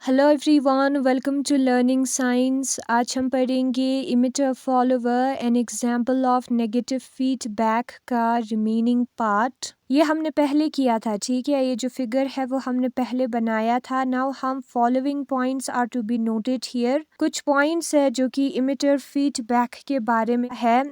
Hello everyone, welcome to learning science. आज हम पढ़ेंगे emitter follower an example of negative feedback का remaining part. ये हमने पहले किया था, ठीक है। ये जो फिगर है वो हमने पहले बनाया था। नाउ हम following points are to be noted here. कुछ पॉइंट्स है जो कि इमिटर फीडबैक के बारे में है,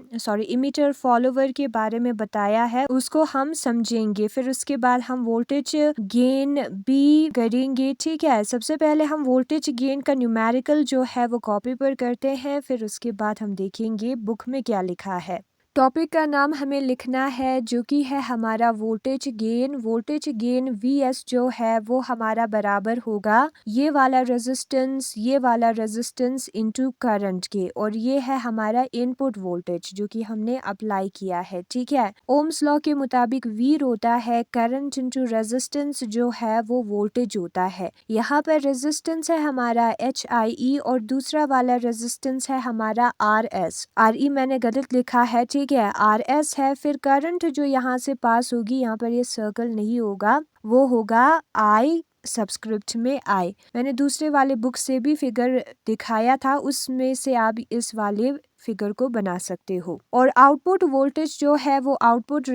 इमिटर फॉलोवर के बारे में बताया है, उसको हम समझेंगे। फिर उसके बाद हम वोल्टेज गेन भी करेंगे, ठीक है। सबसे पहले हम वोल्टेज गेन का न्यूमेरिकल जो है वो कॉपी पर करते हैं, फिर उसके बाद हम देखेंगे बुक में क्या लिखा है। टॉपिक का नाम हमें लिखना है जो कि है हमारा voltage gain. Voltage gain Vs जो है वो हमारा बराबर होगा ये वाला रेजिस्टेंस इनटू करंट के, और ये है हमारा इनपुट वोल्टेज जो कि हमने अप्लाई किया है, ठीक है। ओम्स लॉ के मुताबिक V होता है करंट इनटू रेजिस्टेंस जो है वो वोल्टेज होता है। यहाँ पर रेजिस्टेंस है हमारा HIE और दूसरा वाला रेजिस्टेंस है हमारा RE मैंने गलत लिखा है, ठीक है। RS है। फिर करंट जो यहाँ से पास होगी, यहाँ पर ये सर्कल नहीं होगा, वो होगा I सब्सक्रिप्ट में I। मैंने दूसरे वाले बुक से भी फिगर दिखाया था, उसमें से आप इस वाले फिगर को बना सकते हो। और आउटपुट वोल्टेज जो है वो आउटपुट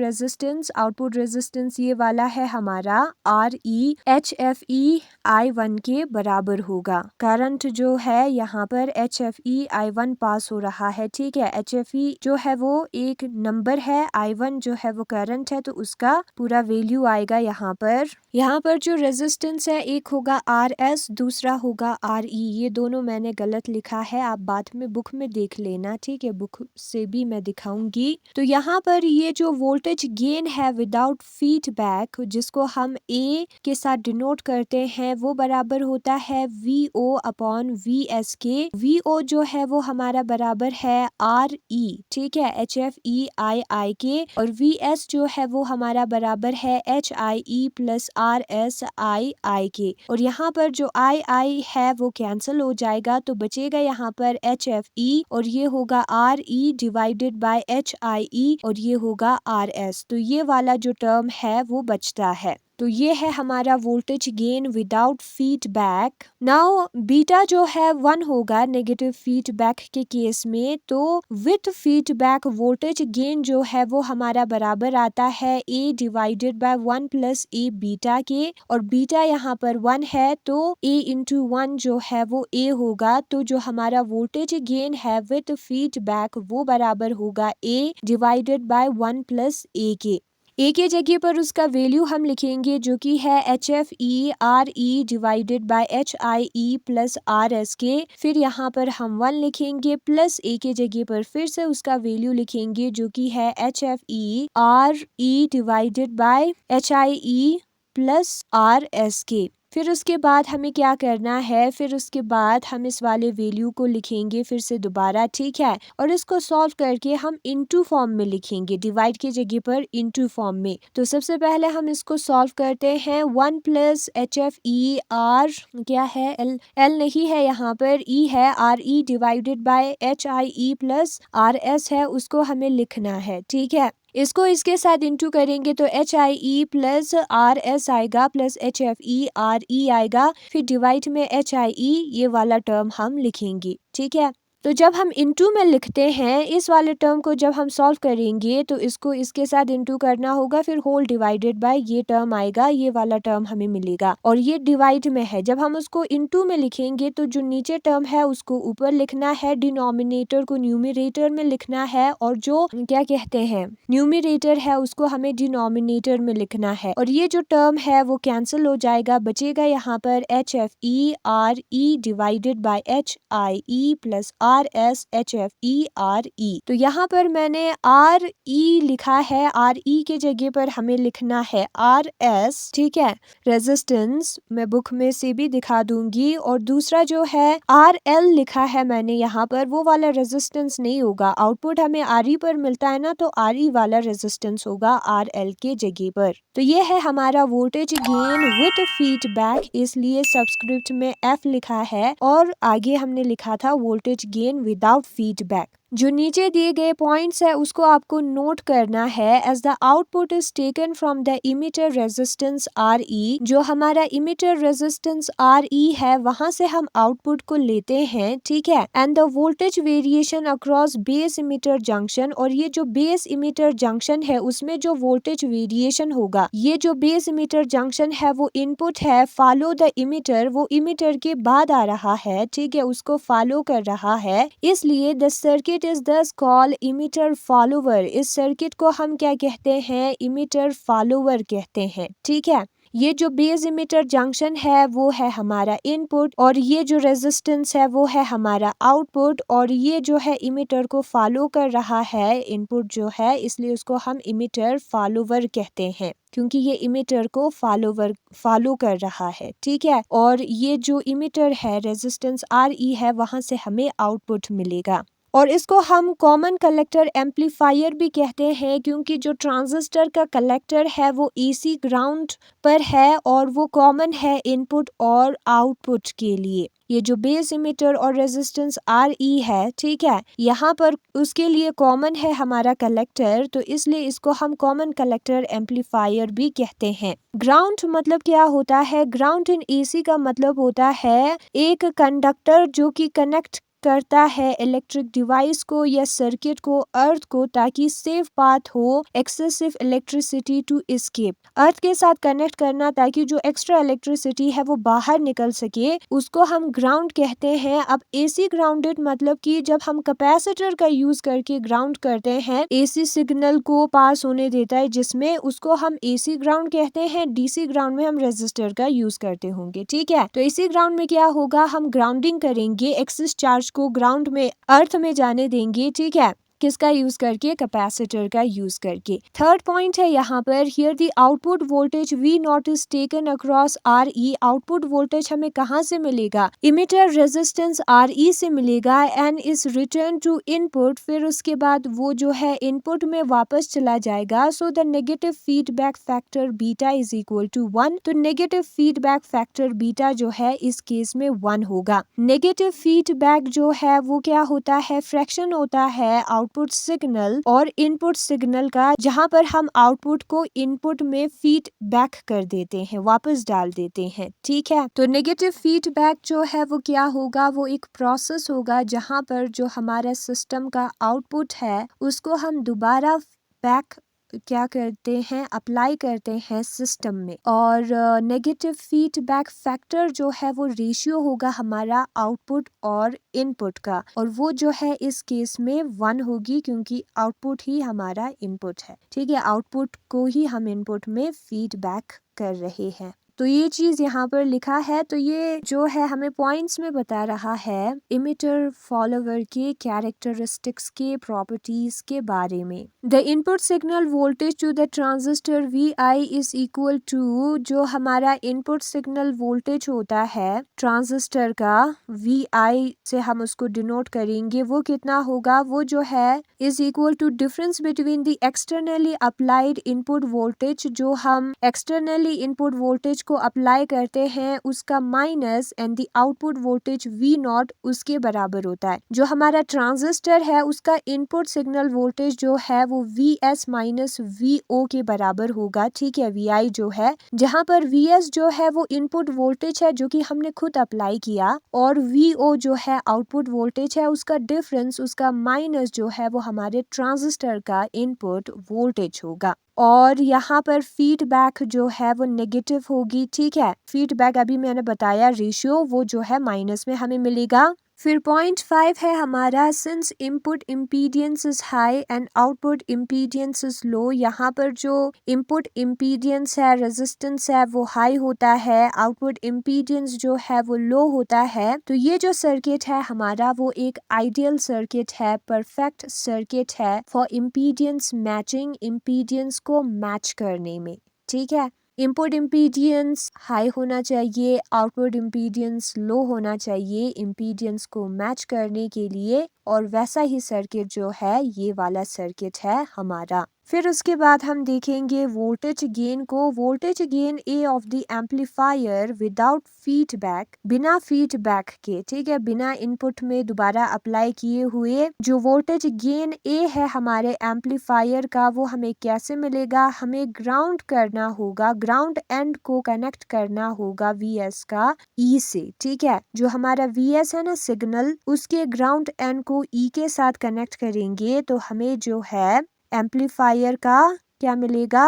रेजिस्टेंस ये वाला है हमारा RE HFE I1 के बराबर होगा। करंट जो है यहाँ पर HFE I1 पास हो रहा है, ठीक है। HFE जो है वो एक नंबर है, I1 जो है वो करंट है, तो उसका पूरा वैल्यू आएगा यहाँ पर। यहाँ पर जो रेजिस्टेंस है एक होगा RS, दूसरा होगा RE। ये दोनों मैंने गलत लिखा है, आप बाद में बुक में देख लेना, ठीक है। बुक से भी मैं दिखाऊंगी। तो यहाँ पर ये जो वोल्टेज गेन है विदाउट फीडबैक, जिसको हम A के साथ डिनोट करते हैं, वो बराबर होता है VO अपॉन VS के। VO जो है वो हमारा बराबर है RE, ठीक है, HFE II के, और VS जो है वो हमारा बराबर है HIE प्लस RSII के। और यहाँ पर जो II है वो कैंसिल हो जाएगा, तो बचेगा यहाँ पर HFE, और ये होगा RE डिवाइडेड बाय HIE, और ये होगा RS। तो ये वाला जो टर्म है वो बचता है। तो ये है हमारा voltage gain without feedback. Now beta जो है 1 होगा नेगेटिव फीडबैक के केस में, तो विथ फीडबैक वोल्टेज गेन जो है वो हमारा बराबर आता है A divided by 1 plus A beta के, और बीटा यहाँ पर 1 है तो A इंटू 1 जो है वो A होगा। तो जो हमारा वोल्टेज गेन है विथ फीडबैक वो बराबर होगा A divided by 1 plus A के। A के जगह पर उसका वैल्यू हम लिखेंगे जो कि है HFE RE divided by HIE plus RS के। फिर यहाँ पर हम 1 लिखेंगे, प्लस A के जगह पर फिर से उसका वैल्यू लिखेंगे जो कि है HFE RE divided by HIE plus RS के। फिर उसके बाद हमें क्या करना है, फिर उसके बाद हम इस वाले वैल्यू को लिखेंगे फिर से दोबारा, ठीक है। और इसको सॉल्व करके हम इनटू फॉर्म में लिखेंगे, डिवाइड की जगह पर इनटू फॉर्म में। तो सबसे पहले हम इसको सॉल्व करते हैं। 1 प्लस HFE R क्या है, L नहीं है, यहाँ पर E है, RE divided by HIE plus RS है, उसको हमें लिखना है, ठीक है। इसको इसके साथ इंटू करेंगे तो HIE प्लस RS आएगा प्लस HFE RE आएगा, फिर डिवाइड में HIE ये वाला टर्म हम लिखेंगे, ठीक है। तो जब हम इनटू में लिखते हैं इस वाले टर्म को, जब हम सॉल्व करेंगे तो इसको इसके साथ इनटू करना होगा, फिर होल डिवाइडेड बाय ये टर्म आएगा, ये वाला टर्म हमें मिलेगा, और ये डिवाइड में है। जब हम उसको इनटू में लिखेंगे तो जो नीचे टर्म है उसको ऊपर लिखना है, डिनोमिनेटर को न्यूमरेटर में लिखना है, और जो क्या कहते हैं न्यूमरेटर है उसको हमें डिनोमिनेटर में लिखना है। और ये जो टर्म है वो कैंसिल हो जाएगा, बचेगा यहाँ पर HFE RE divided by HIE plus RS HFE RE। तो यहाँ पर मैंने RE लिखा है, RE के जगह पर हमें लिखना है RS, ठीक है। रेजिस्टेंस मैं बुक में से भी दिखा दूंगी। और दूसरा जो है RL लिखा है मैंने यहाँ पर, वो वाला रेजिस्टेंस नहीं होगा, आउटपुट हमें RE पर मिलता है ना, तो RE वाला रेजिस्टेंस होगा RL के जगह पर। तो ये है हमारा वोल्टेज गेन विद फीडबैक, इसलिए सब्सक्रिप्ट में F लिखा है, और आगे हमने लिखा था वोल्टेज गेन विदाउट फीडबैक। जो नीचे दिए गए पॉइंट्स है उसको आपको नोट करना है। As the output is taken from the emitter resistance R E, जो हमारा इमिटर रेजिस्टेंस आर ई है वहां से हम आउटपुट को लेते हैं, ठीक है। And the voltage variation across base emitter junction, और ये जो बेस इमिटर जंक्शन है उसमें जो वोल्टेज वेरिएशन होगा, ये जो बेस इमिटर जंक्शन है वो इनपुट है, फॉलो द इमिटर, वो इमिटर के बाद आ रहा है, ठीक है, उसको फॉलो कर रहा है, इसलिए द सर्किट इज दस कॉल्ड इमिटर फॉलोवर। इस सर्किट को हम क्या कहते हैं, इमिटर फॉलोवर कहते हैं, ठीक है। ये जो बेस इमिटर जंक्शन है वो है हमारा इनपुट, और ये जो रेजिस्टेंस है वो है हमारा आउटपुट, और ये जो है इमिटर को फॉलो कर रहा है इनपुट जो है, इसलिए उसको हम इमिटर फॉलोवर कहते हैं, क्योंकि ये इमिटर को फॉलो कर रहा है, ठीक है। और ये जो इमिटर है रेजिस्टेंस आर ई है वहां से हमें आउटपुट मिलेगा, और इसको हम कॉमन कलेक्टर एम्पलीफायर भी कहते हैं, क्योंकि जो ट्रांजिस्टर का कलेक्टर है वो एसी ग्राउंड पर है और वो कॉमन है इनपुट और आउटपुट के लिए। ये जो बेस इमिटर और रेजिस्टेंस आर ई है, ठीक है, यहाँ पर उसके लिए कॉमन है हमारा कलेक्टर, तो इसलिए इसको हम कॉमन कलेक्टर एम्पलीफायर भी कहते हैं। ग्राउंड मतलब क्या होता है, ग्राउंड इन एसी का मतलब होता है एक कंडक्टर जो कि कनेक्ट करता है इलेक्ट्रिक डिवाइस को या सर्किट को अर्थ को, ताकि सेफ पाथ हो एक्सेसिव इलेक्ट्रिसिटी टू एस्केप। अर्थ के साथ कनेक्ट करना ताकि जो एक्स्ट्रा इलेक्ट्रिसिटी है वो बाहर निकल सके, उसको हम ग्राउंड कहते हैं। अब एसी ग्राउंडेड मतलब कि जब हम कैपेसिटर का यूज करके ग्राउंड करते हैं, एसी सिग्नल को पास होने देता है जिसमें, उसको हम एसी ग्राउंड कहते हैं। डीसी ग्राउंड में हम रेजिस्टर का यूज करते होंगे, ठीक है। तो एसी ग्राउंड में क्या होगा, हम ग्राउंडिंग करेंगे, एक्सेस चार्ज को ग्राउंड में अर्थ में जाने देंगे, ठीक है, किसका यूज करके, कैपेसिटर का यूज करके। थर्ड पॉइंट है यहाँ पर, here the output voltage V not is taken across R E. Output voltage हमें कहाँ से मिलेगा, इमिटर रेजिस्टेंस आर ई से मिलेगा, and is return to input, फिर उसके बाद वो जो है इनपुट में वापस चला जाएगा। So the negative feedback factor beta is equal to 1। तो नेगेटिव फीडबैक फैक्टर बीटा जो है इस केस में 1 होगा। नेगेटिव फीडबैक जो है वो क्या होता है, फ्रैक्शन होता है आउटपुट सिग्नल और इनपुट सिग्नल का, जहां पर हम आउटपुट को इनपुट में फीडबैक कर देते हैं, वापस डाल देते हैं, ठीक है। तो नेगेटिव फीडबैक जो है वो क्या होगा, वो एक प्रोसेस होगा जहां पर जो हमारा सिस्टम का आउटपुट है उसको हम दोबारा बैक क्या करते हैं, अप्लाई करते हैं सिस्टम में, और नेगेटिव फीडबैक फैक्टर जो है वो रेशियो होगा हमारा आउटपुट और इनपुट का, और वो जो है इस केस में 1 होगी, क्योंकि आउटपुट ही हमारा इनपुट है, ठीक है। आउटपुट को ही हम इनपुट में फीडबैक कर रहे हैं। तो ये चीज यहाँ पर लिखा है, तो ये जो है हमें पॉइंट्स में बता रहा है इमिटर फॉलोवर के कैरेक्टरिस्टिक्स के प्रॉपर्टीज के बारे में। The input signal voltage to the transistor V I is equal to, जो हमारा इनपुट सिग्नल वोल्टेज होता है ट्रांजिस्टर का, वी आई से हम उसको डिनोट करेंगे, वो कितना होगा, वो जो है is equal to difference between the externally applied input voltage, जो हम एक्सटर्नली इनपुट वोल्टेज को अप्लाई करते हैं उसका minus, and the output voltage V nought उसके बराबर होता है। जो हमारा ट्रांजिस्टर है उसका इनपुट सिग्नल वोल्टेज जो है वो V S minus V O के बराबर होगा, ठीक है, वी आई जो है, जहां पर वी एस जो है वो इनपुट वोल्टेज है जो कि हमने खुद अप्लाई किया, और वी ओ जो है आउटपुट वोल्टेज है, उसका डिफरेंस, उसका माइनस जो है वो हमारे ट्रांजिस्टर का इनपुट वोल्टेज होगा। और यहाँ पर फीडबैक जो है वो नेगेटिव होगी, ठीक है। फीडबैक अभी मैंने बताया रेशियो, वो जो है माइनस में हमें मिलेगा। फिर पॉइंट 5 है हमारा, since input impedance is high and output impedance is low. यहाँ पर जो इनपुट इम्पीडियंस है, रेजिस्टेंस है, वो हाई होता है, आउटपुट इम्पीडियंस जो है वो लो होता है। तो ये जो सर्किट है हमारा वो एक आइडियल सर्किट है, परफेक्ट सर्किट है फॉर इम्पीडियंस मैचिंग, इम्पीडियंस को मैच करने में, ठीक है। इनपुट इम्पीडियंस हाई होना चाहिए, आउटपुट इम्पीडियंस लो होना चाहिए इम्पीडियंस को मैच करने के लिए, और वैसा ही सर्किट जो है ये वाला सर्किट है हमारा। फिर उसके बाद हम देखेंगे वोल्टेज गेन को। Voltage gain A of the amplifier without feedback, बिना फीडबैक के, ठीक है, बिना इनपुट में दोबारा अप्लाई किए हुए जो वोल्टेज गेन ए है हमारे एम्पलीफायर का, वो हमें कैसे मिलेगा? हमें ग्राउंड करना होगा, ग्राउंड एंड को कनेक्ट करना होगा वीएस का ई से, ठीक है। जो हमारा वीएस है ना सिग्नल, उसके ग्राउंड एंड को ई के साथ कनेक्ट करेंगे तो हमें जो है एम्पलीफायर का क्या मिलेगा?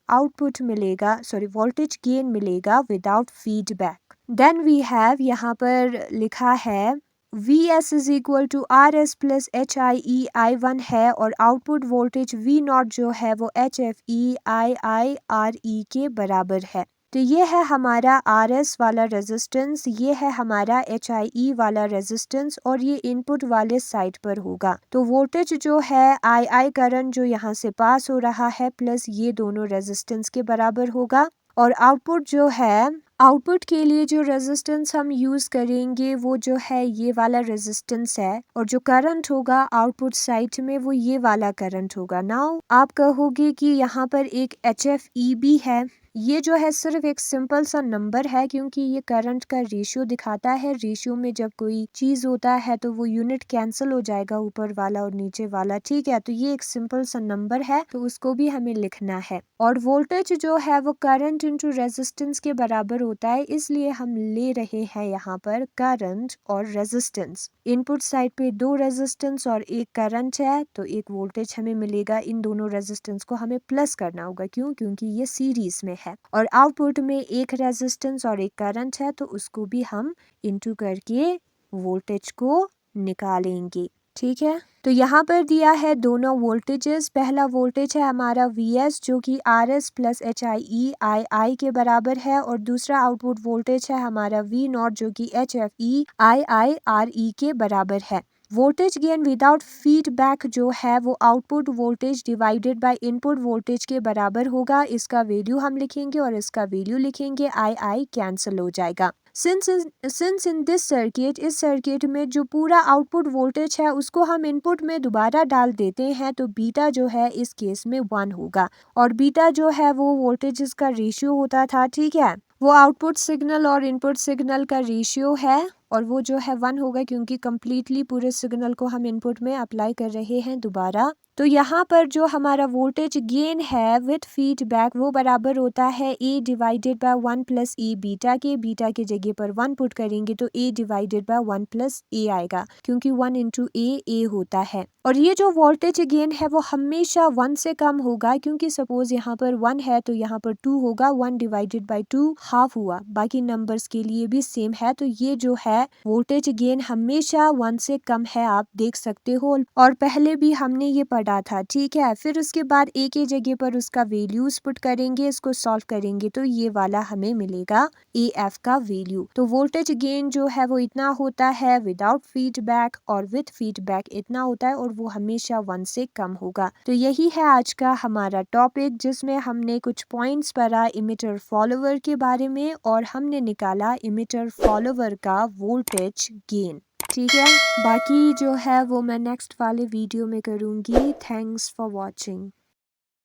आउटपुट मिलेगा, सॉरी वोल्टेज गेन मिलेगा without feedback. Then we have, यहाँ पर लिखा है V S is equal to R S plus H I E I one है, और आउटपुट वोल्टेज वी नॉट जो है वो H F E I I R E के बराबर है। तो ये है हमारा आर एस वाला रेजिस्टेंस, ये है हमारा एच आई ई वाला रेजिस्टेंस, और ये इनपुट वाले साइड पर होगा। तो वोल्टेज जो है आई आई करंट जो यहाँ से पास हो रहा है प्लस ये दोनों रेजिस्टेंस के बराबर होगा। और आउटपुट जो है, आउटपुट के लिए जो रेजिस्टेंस हम यूज करेंगे वो जो है ये वाला रेजिस्टेंस है, और जो करंट होगा आउटपुट साइड में वो ये वाला करंट होगा। नाउ आप कहोगे कि यहाँ पर एक एच एफ ई भी है, ये जो है सिर्फ एक सिंपल सा नंबर है, क्योंकि ये करंट का रेशियो दिखाता है। रेशियो में जब कोई चीज होता है तो वो यूनिट कैंसिल हो जाएगा, ऊपर वाला और नीचे वाला, ठीक है। तो ये एक सिंपल सा नंबर है, तो उसको भी हमें लिखना है। और वोल्टेज जो है वो करंट इंटू रेजिस्टेंस के बराबर होता है, इसलिए हम ले रहे हैं यहाँ पर करंट और रेजिस्टेंस। इनपुट साइड पे दो रेजिस्टेंस और एक करंट है, तो एक वोल्टेज हमें मिलेगा। इन दोनों रेजिस्टेंस को हमें प्लस करना होगा, क्यों? क्योंकि ये सीरीज में है। और आउटपुट में एक रेजिस्टेंस और एक करंट है, तो उसको भी हम इंटू करके वोल्टेज को निकालेंगे, ठीक है। तो यहाँ पर दिया है दोनों वोल्टेजेस। पहला वोल्टेज है हमारा Vs जो कि R S plus H I E I I के बराबर है, और दूसरा आउटपुट वोल्टेज है हमारा V नॉट जो कि H F E I I R E के बराबर है। वोल्टेज गेन विदाउट फीडबैक जो है वो output voltage divided by input voltage के बराबर होगा। इसका वैल्यू हम लिखेंगे और इसका वैल्यू लिखेंगे, आई आई कैंसिल हो जाएगा। सिंस इन दिस सर्किट, इस सर्किट में जो पूरा आउटपुट वोल्टेज है उसको हम इनपुट में दोबारा डाल देते हैं, तो बीटा जो है इस केस में 1 होगा। और बीटा जो है वो वोल्टेज का रेशियो होता था, ठीक है, वो आउटपुट सिग्नल और इनपुट सिग्नल का रेशियो है, और वो जो है 1 होगा, क्योंकि कम्प्लीटली पूरे सिग्नल को हम इनपुट में अप्लाई कर रहे हैं दोबारा। तो यहाँ पर जो हमारा वोल्टेज गेन है विथ फीडबैक वो बराबर होता है A divided by 1 plus A beta के। बीटा के जगह पर 1 पुट करेंगे तो A divided by 1 plus A आएगा, क्योंकि 1 इंटू ए होता है। और ये जो वोल्टेज गेन है वो हमेशा 1 से कम होगा, क्योंकि सपोज यहाँ पर 1 है तो यहाँ पर 2 होगा। 1 डिवाइडेड बाय 2 हाफ हुआ। बाकी नंबर्स के लिए भी सेम है। तो ये जो है वोल्टेज गेन हमेशा 1 से कम है, आप देख सकते हो, और पहले भी हमने ये पढ़ा था, ठीक है। फिर उसके बाद ए के जगह पर उसका वैल्यूज पुट करेंगे, इसको सॉल्व करेंगे तो ये वाला हमें मिलेगा ए एफ का वैल्यू। तो वोल्टेज गेन जो है वो इतना होता है विदाउट फीडबैक, और विथ फीडबैक इतना होता है, और वो हमेशा 1 से कम होगा। तो यही है आज का हमारा टॉपिक, जिसमें हमने कुछ पॉइंट्स पढ़ा इमिटर फॉलोवर के बारे में, और हमने निकाला इमिटर फॉलोवर का वोल्टेज गेन, ठीक है। बाकी जो है वो मैं नेक्स्ट वाले वीडियो में करूँगी। Thanks for watching.